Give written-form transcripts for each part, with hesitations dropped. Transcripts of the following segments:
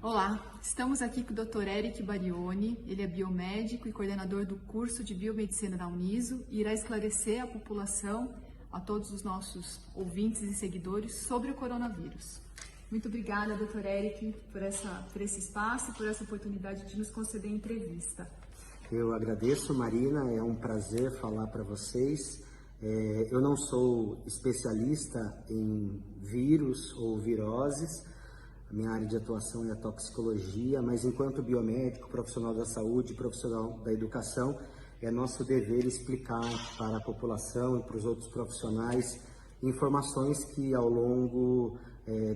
Olá, estamos aqui com o Dr. Eric Barioni, ele é biomédico e coordenador do curso de Biomedicina da Uniso e irá esclarecer à população, a todos os nossos ouvintes e seguidores, sobre o coronavírus. Muito obrigada, Dr. Eric, por esse espaço e por essa oportunidade de nos conceder a entrevista. Eu agradeço, Marina, é um prazer falar para vocês. Eu não sou especialista em vírus ou viroses, a minha área de atuação é a toxicologia, mas enquanto biomédico, profissional da saúde, profissional da educação, é nosso dever explicar para a população e para os outros profissionais informações que ao longo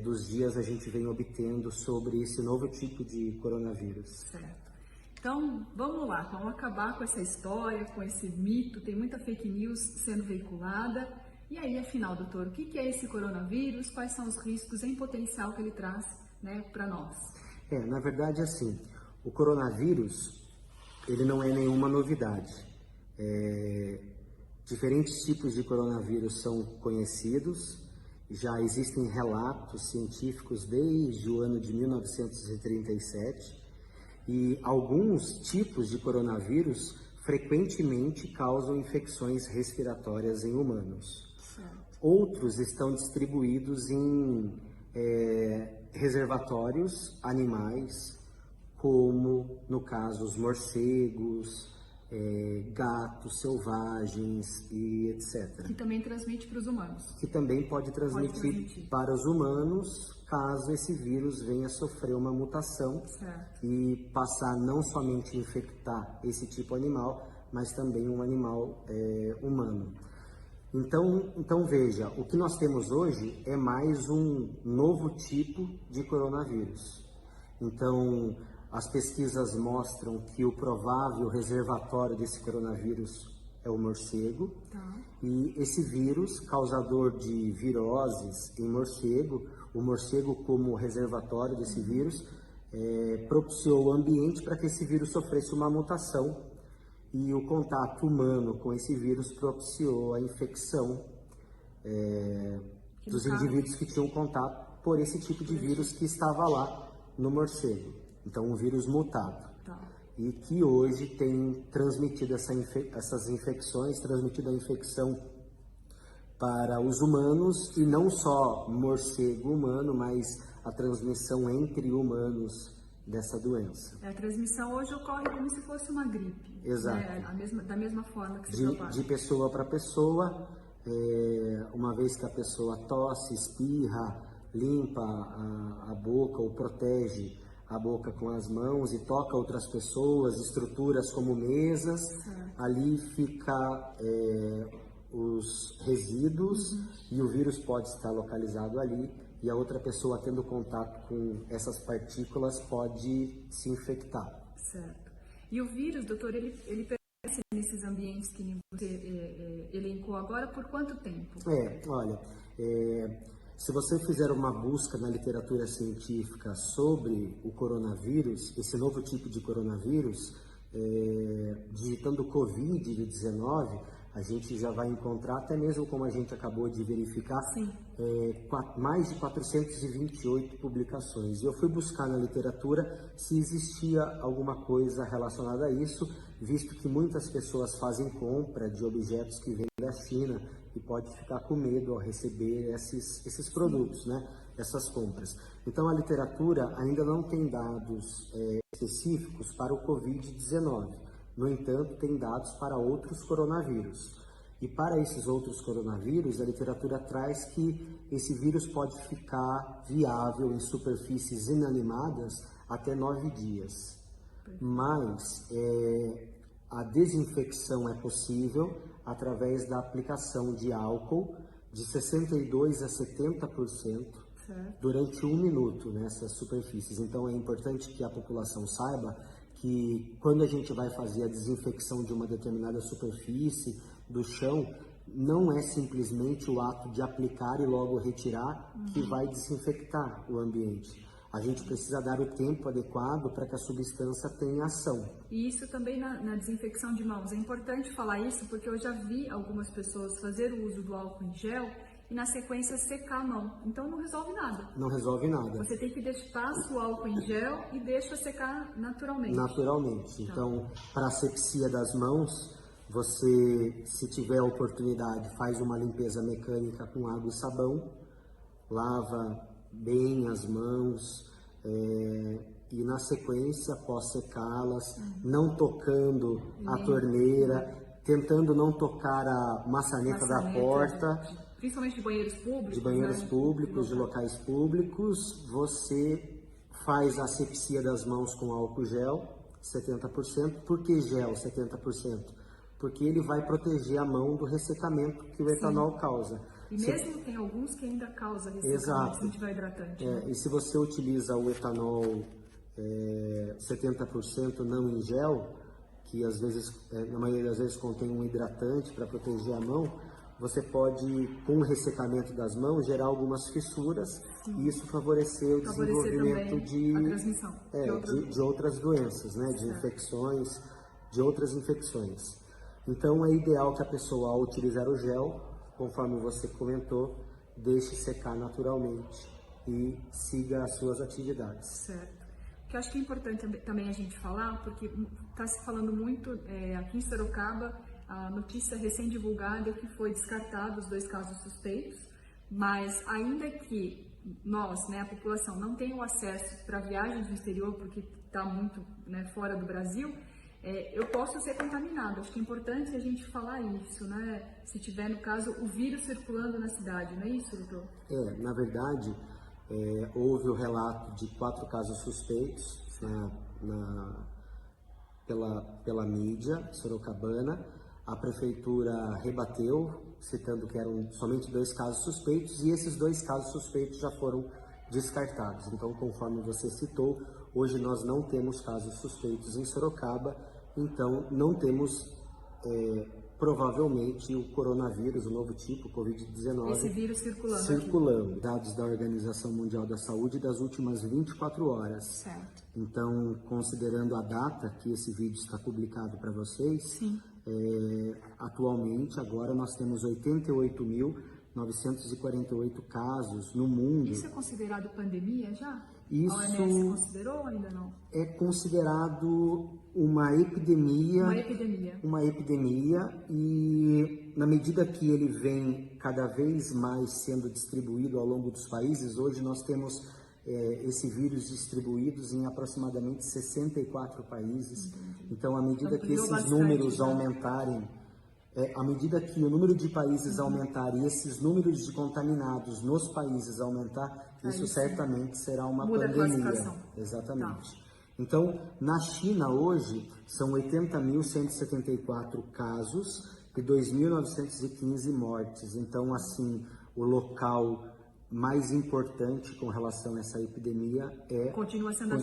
dos dias a gente vem obtendo sobre esse novo tipo de coronavírus. Certo. Então, vamos lá, vamos acabar com essa história, com esse mito, tem muita fake news sendo veiculada. E aí, afinal, doutor, o que é esse coronavírus? Quais são os riscos em potencial que ele traz, para nós? Na verdade, assim, o coronavírus, ele não é nenhuma novidade. Diferentes tipos de coronavírus são conhecidos, já existem relatos científicos desde o ano de 1937, e alguns tipos de coronavírus frequentemente causam infecções respiratórias em humanos. Outros estão distribuídos em reservatórios animais, como no caso os morcegos, gatos selvagens e etc. Que também transmite para os humanos. Que também pode transmitir para os humanos, caso esse vírus venha sofrer uma mutação. Certo. E passar não somente a infectar esse tipo animal, mas também um animal humano. Então veja, o que nós temos hoje é mais um novo tipo de coronavírus. Então, as pesquisas mostram que o provável reservatório desse coronavírus é o morcego. Tá. E esse vírus, causador de viroses em morcego, o morcego como reservatório desse vírus, propiciou o ambiente para que esse vírus sofresse uma mutação. E o contato humano com esse vírus propiciou a infecção dos indivíduos que tinham contato por esse tipo de vírus que estava lá no morcego. Então, um vírus mutado. Tá. E que hoje tem transmitido essas infecções, transmitido a infecção para os humanos, e não só morcego humano, mas a transmissão entre humanos dessa doença. A transmissão hoje ocorre como se fosse uma gripe. Exato. Da mesma forma que se propaga. De pessoa para pessoa, uma vez que a pessoa tosse, espirra, limpa a boca ou protege a boca com as mãos e toca outras pessoas, estruturas como mesas, ali fica os resíduos e o vírus pode estar localizado ali, e a outra pessoa tendo contato com essas partículas pode se infectar. Certo. E o vírus, doutor, ele permanece nesses ambientes que você elencou agora por quanto tempo? Se você fizer uma busca na literatura científica sobre o coronavírus, esse novo tipo de coronavírus, digitando Covid-19, a gente já vai encontrar, até mesmo como a gente acabou de verificar, mais de 428 publicações. E eu fui buscar na literatura se existia alguma coisa relacionada a isso, visto que muitas pessoas fazem compra de objetos que vêm da China e pode ficar com medo ao receber esses produtos, essas compras. Então, a literatura ainda não tem dados específicos para o Covid-19. No entanto, tem dados para outros coronavírus. E para esses outros coronavírus, a literatura traz que esse vírus pode ficar viável em superfícies inanimadas até 9 dias. Mas a desinfecção é possível através da aplicação de álcool de 62% a 70% durante 1 minuto nessas superfícies. Então, é importante que a população saiba que quando a gente vai fazer a desinfecção de uma determinada superfície, do chão, não é simplesmente o ato de aplicar e logo retirar que vai desinfectar o ambiente. A gente precisa dar o tempo adequado para que a substância tenha ação. E isso também na desinfecção de mãos. É importante falar isso porque eu já vi algumas pessoas fazer o uso do álcool em gel e na sequência secar a mão. Então não resolve nada. Não resolve nada. Você tem que passa o álcool em gel e deixa secar naturalmente. Naturalmente. Então, para asepsia das mãos, você, se tiver a oportunidade, faz uma limpeza mecânica com água e sabão, lava bem as mãos, e na sequência, após secá-las, não tocando a torneira, tentando não tocar a maçaneta da porta, principalmente de banheiros públicos. De banheiros públicos, de locais públicos, você faz a asepsia das mãos com álcool gel, 70%. Por que gel 70%? Porque ele vai proteger a mão do ressecamento que o etanol causa. E mesmo tem alguns que ainda causa ressecamento, exato. se não tiver hidratante. Né? E se você utiliza o etanol 70% não em gel, que às vezes, na maioria das vezes contém um hidratante para proteger a mão, você pode, com o ressecamento das mãos, gerar algumas fissuras. Sim. E isso favorecer o desenvolvimento a transmissão de outras doenças, né? De infecções, de outras infecções. Então é ideal que a pessoa, ao utilizar o gel, conforme você comentou, deixe secar naturalmente e siga as suas atividades. Certo. Que eu acho que é importante também a gente falar, porque está se falando muito aqui em Sorocaba, a notícia recém-divulgada que foi descartado os 2 casos suspeitos, mas ainda que nós, né, a população, não tenha o acesso para viagens no exterior, porque está muito, né, fora do Brasil, eu posso ser contaminado. Acho que é importante a gente falar isso, né? Se tiver, no caso, o vírus circulando na cidade, não é isso, doutor? Na verdade, houve o relato de 4 casos suspeitos pela mídia sorocabana. A prefeitura rebateu, citando que eram somente 2 casos suspeitos, e esses 2 casos suspeitos já foram descartados. Então, conforme você citou, hoje nós não temos casos suspeitos em Sorocaba, então não temos provavelmente o coronavírus, o novo tipo, o Covid-19, esse vírus circulando. Dados da Organização Mundial da Saúde das últimas 24 horas. Certo. Então, considerando a data que esse vídeo está publicado para vocês, sim. Atualmente, agora nós temos 88.948 casos no mundo. Isso é considerado pandemia já? Isso a OMS considerou ou ainda não? É considerado uma epidemia. Uma epidemia. E na medida que ele vem cada vez mais sendo distribuído ao longo dos países, hoje nós temos esse vírus distribuídos em aproximadamente 64 países. Entendi. Então, à medida que esses números aumentarem, à medida que o número de países aumentar e esses números de contaminados nos países aumentar, isso certamente será uma pandemia. Exatamente. Tá. Então, na China hoje, são 80.174 casos e 2.915 mortes. Então, assim, o local mais importante com relação a essa epidemia continua sendo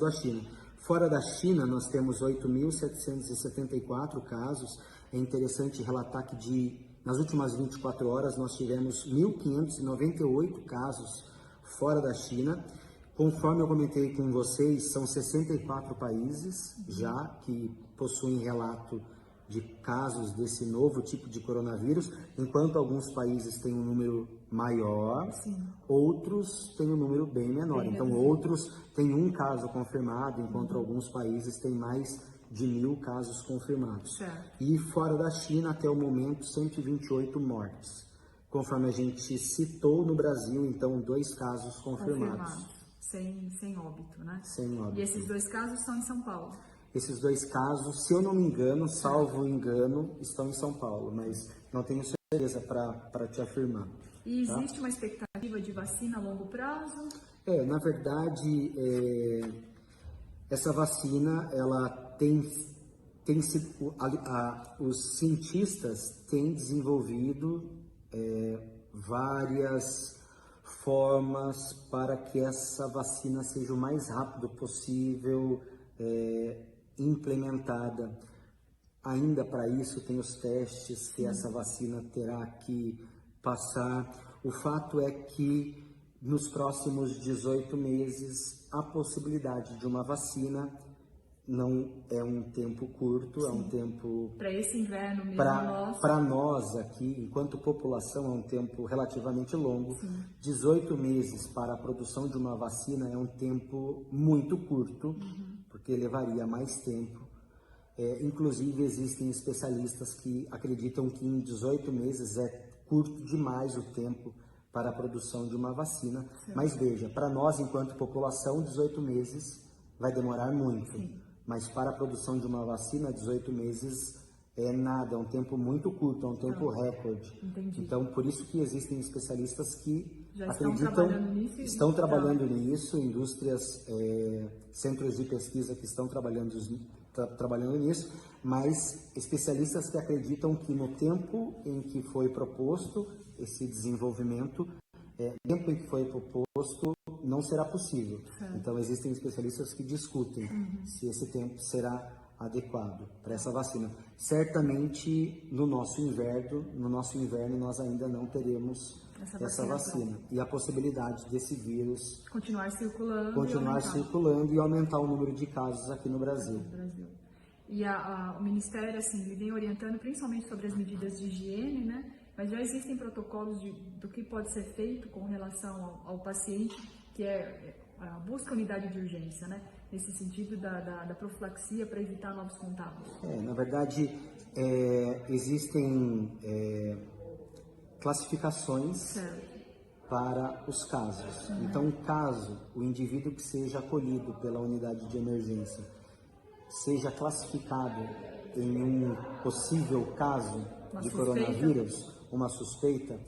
a China. Fora da China, nós temos 8.774 casos. É interessante relatar que nas últimas 24 horas nós tivemos 1.598 casos fora da China. Conforme eu comentei com vocês, são 64 países já que possuem relato de casos desse novo tipo de coronavírus, enquanto alguns países têm um número maior, sim, outros têm um número bem menor. Então, outros têm 1 caso confirmado, enquanto alguns países têm mais de 1.000 casos confirmados. Certo. E fora da China, até o momento, 128 mortes. Conforme a gente citou no Brasil, então, 2 casos confirmados. Sem óbito, né? Sem óbito. E esses 2 casos são em São Paulo? Esses 2 casos, se eu não me engano, salvo engano, estão em São Paulo, mas não tenho certeza para te afirmar. E existe uma expectativa de vacina a longo prazo? Na verdade, essa vacina, ela tem sido, os cientistas têm desenvolvido várias formas para que essa vacina seja o mais rápido possível implementada. Ainda para isso tem os testes que essa vacina terá que passar. O fato é que nos próximos 18 meses a possibilidade de uma vacina não é um tempo curto, é um tempo... Para esse inverno mesmo Para nós aqui, enquanto população, é um tempo relativamente longo. Sim. 18 meses para a produção de uma vacina é um tempo muito curto, porque levaria mais tempo. Inclusive, existem especialistas que acreditam que em 18 meses é curto demais o tempo para a produção de uma vacina. Sim. Mas veja, para nós, enquanto população, 18 meses vai demorar muito. Sim. Mas para a produção de uma vacina, 18 meses é nada, é um tempo muito curto, é um tempo recorde. Entendi. Então, por isso que existem especialistas que já acreditam, estão trabalhando nisso, indústrias, centros de pesquisa que estão trabalhando nisso, mas especialistas que acreditam que no tempo em que foi proposto esse desenvolvimento, tempo em que foi proposto, não será possível. Certo. Então, existem especialistas que discutem se esse tempo será adequado para essa vacina. Certamente, no nosso inverno, nós ainda não teremos essa vacina. E a possibilidade desse vírus continuar circulando e aumentar o número de casos aqui no Brasil. E o Ministério, assim, ele vem orientando principalmente sobre as medidas de higiene, né? Mas já existem protocolos do que pode ser feito com relação ao paciente, que é a busca unidade de urgência, né? Nesse sentido da profilaxia para evitar novos contágios. Na verdade, existem classificações para os casos. Então, caso o indivíduo que seja acolhido pela unidade de emergência seja classificado em um possível caso de coronavírus, uma suspeita,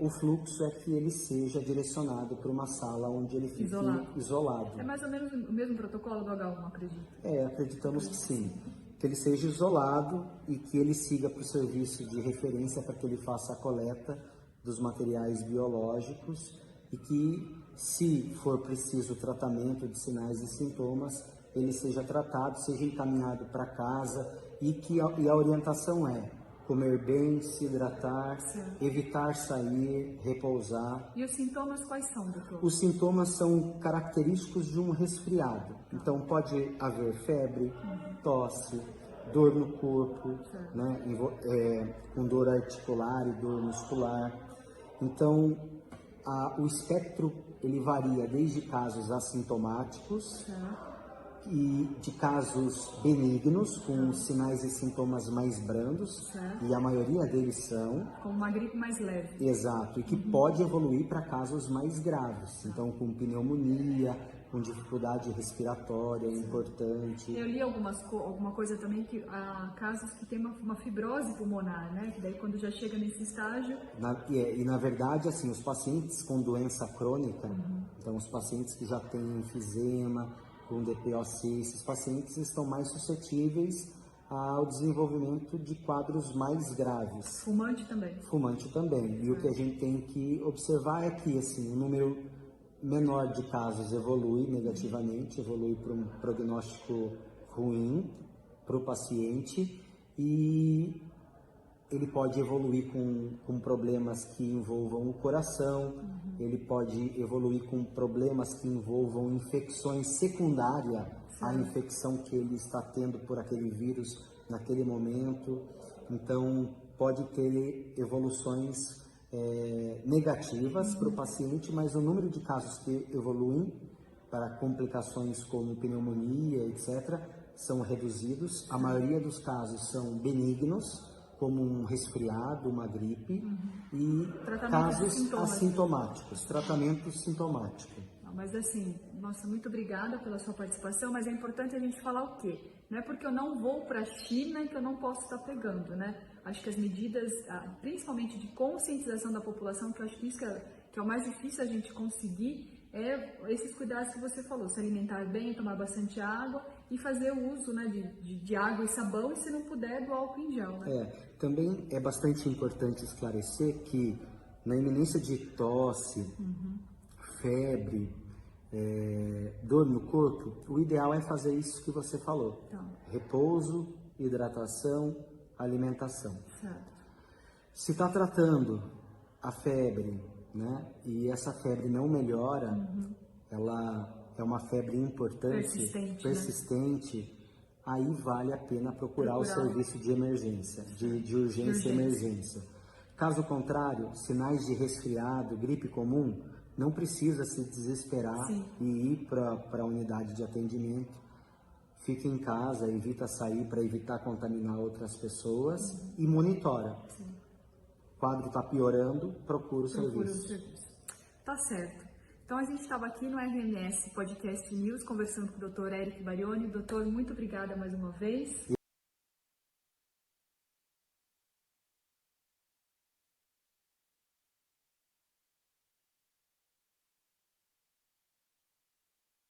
o fluxo é que ele seja direcionado para uma sala onde ele fique isolado. É mais ou menos o mesmo protocolo do H1, acredito? Acreditamos que sim. Que ele seja isolado e que ele siga para o serviço de referência para que ele faça a coleta dos materiais biológicos e que, se for preciso tratamento de sinais e sintomas, ele seja tratado, seja encaminhado para casa e a orientação é comer bem, se hidratar, evitar sair, repousar. E os sintomas quais são, doutor? Os sintomas são característicos de um resfriado. Então, pode haver febre, tosse, dor no corpo, né, com dor articular e dor muscular. Então, o espectro ele varia desde casos assintomáticos e de casos benignos, com sinais e sintomas mais brandos, e a maioria deles são... Como uma gripe mais leve. Exato, e que pode evoluir para casos mais graves, então com pneumonia, com dificuldade respiratória, importante. Eu li alguma coisa também, que há casos que tem uma fibrose pulmonar, né? Que daí quando já chega nesse estágio... Na verdade, assim, os pacientes com doença crônica, então os pacientes que já têm enfisema, com DPOC, esses pacientes estão mais suscetíveis ao desenvolvimento de quadros mais graves. Fumante também? Fumante também. E o que a gente tem que observar é que, assim, o número menor de casos evolui negativamente, evolui para um prognóstico ruim para o paciente e ele pode evoluir com problemas que envolvam o coração, ele pode evoluir com problemas que envolvam infecções secundárias à infecção que ele está tendo por aquele vírus naquele momento. Então, pode ter evoluções negativas para o paciente, mas o número de casos que evoluem para complicações como pneumonia, etc., são reduzidos. A maioria dos casos são benignos, como um resfriado, uma gripe, e casos assintomáticos, tratamento sintomático. Mas assim, nossa, muito obrigada pela sua participação, mas é importante a gente falar o quê? Não é porque eu não vou para a China que eu não posso estar pegando, né? Acho que as medidas, principalmente de conscientização da população, que eu acho que isso que é o mais difícil a gente conseguir, esses cuidados que você falou, se alimentar bem, tomar bastante água e fazer o uso, né, de água e sabão, e se não puder, do álcool em gel, né? Também é bastante importante esclarecer que na iminência de tosse, febre, dor no corpo, o ideal é fazer isso que você falou. Então. Repouso, hidratação, alimentação. Certo. Se está tratando a febre, né, e essa febre não melhora, ela é uma febre importante, persistente, aí vale a pena procurar o serviço de emergência, de urgência e emergência. Caso contrário, sinais de resfriado, gripe comum, não precisa se desesperar e ir para a unidade de atendimento. Fique em casa, evita sair para evitar contaminar outras pessoas e monitora. O quadro está piorando, procura o serviço. Tá certo. Então a gente estava aqui no RMS Podcast News conversando com o Dr. Eric Barioni. Doutor, muito obrigada mais uma vez.